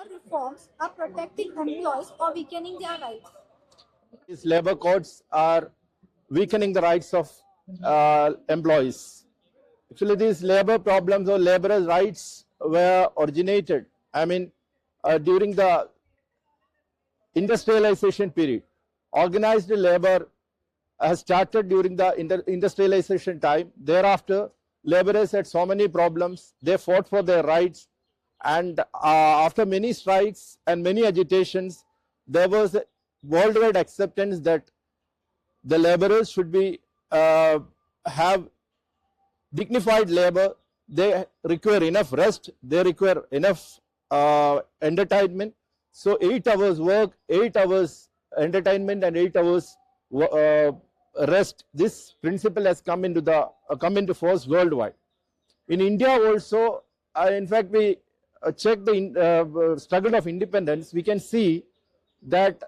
Reforms are protecting employees or weakening their rights. These labor codes are weakening the rights of employees. Actually, these labor problems or laborers' rights were originated, during the industrialization period. Organized labor has started during the industrialization time. Thereafter, laborers had so many problems. They fought for their rights. And after many strikes and many agitations, there was a worldwide acceptance that the laborers should be have dignified labor. They require enough rest. They require enough entertainment. So 8 hours work, 8 hours entertainment, and 8 hours rest. This principle has come into force worldwide. In India also, in fact, we check the struggle of independence. We can see that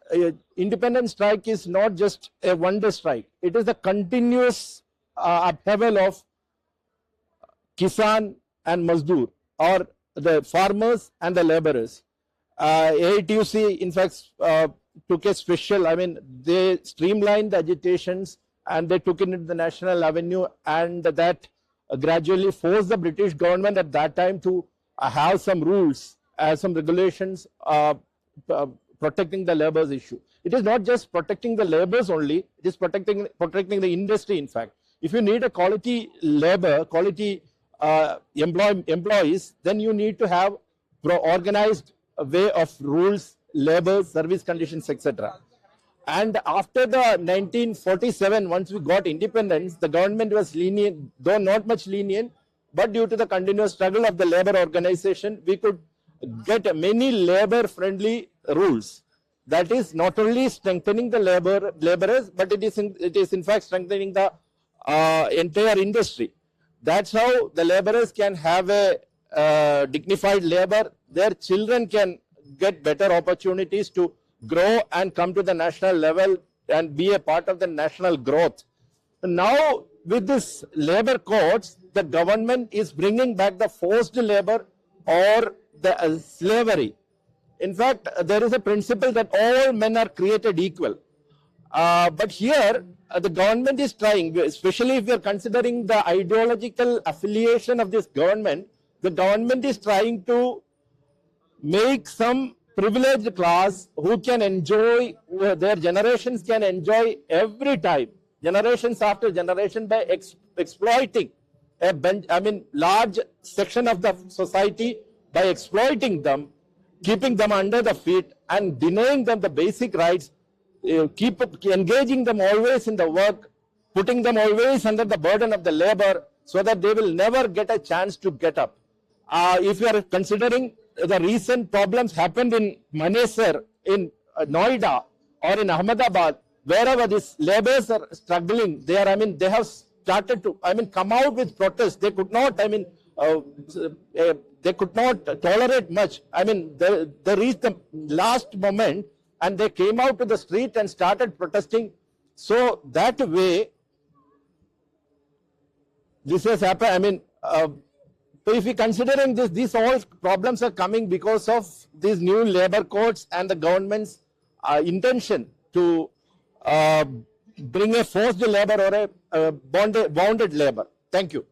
independence strike is not just a one-day strike. It is a continuous upheaval of Kisan and Mazdoor, or the farmers and the laborers. AITUC, in fact, took a special, they streamlined the agitations and they took it into the national avenue, and that gradually forced the British government at that time to have some rules, some regulations protecting the laborers issue. It is not just protecting the laborers only, it is protecting the industry, in fact. If you need a quality labor, quality employees, then you need to have organized way of rules, labor, service conditions, etc. And after the 1947, once we got independence, the government was lenient, though not much lenient, but due to the continuous struggle of the labor organization, we could get many labor-friendly rules. That is not only strengthening the laborers, but it is in fact strengthening the entire industry. That's how the laborers can have a dignified labor. Their children can get better opportunities to grow and come to the national level and be a part of the national growth. Now, with this labor codes, the government is bringing back the forced labor or the slavery. In fact, there is a principle that all men are created equal. But here, the government is trying, especially if we are considering the ideological affiliation of this government, the government is trying to make some privileged class who can enjoy, their generations can enjoy every time, generations after generation, by exploiting a large section of the society, by exploiting them, keeping them under the feet and denying them the basic rights, keep engaging them always in the work, putting them always under the burden of the labor, so that they will never get a chance to get up. If you are considering the recent problems happened in Manesar, in Noida, or in Ahmedabad, wherever these laborers are struggling, they have started to, come out with protests. They could not, they could not tolerate much. They reached the last moment and they came out to the street and started protesting. So that way, this has happened. So if we considering this, these all problems are coming because of these new labor codes and the government's intention to bring a forced labor or a bonded labor. Thank you.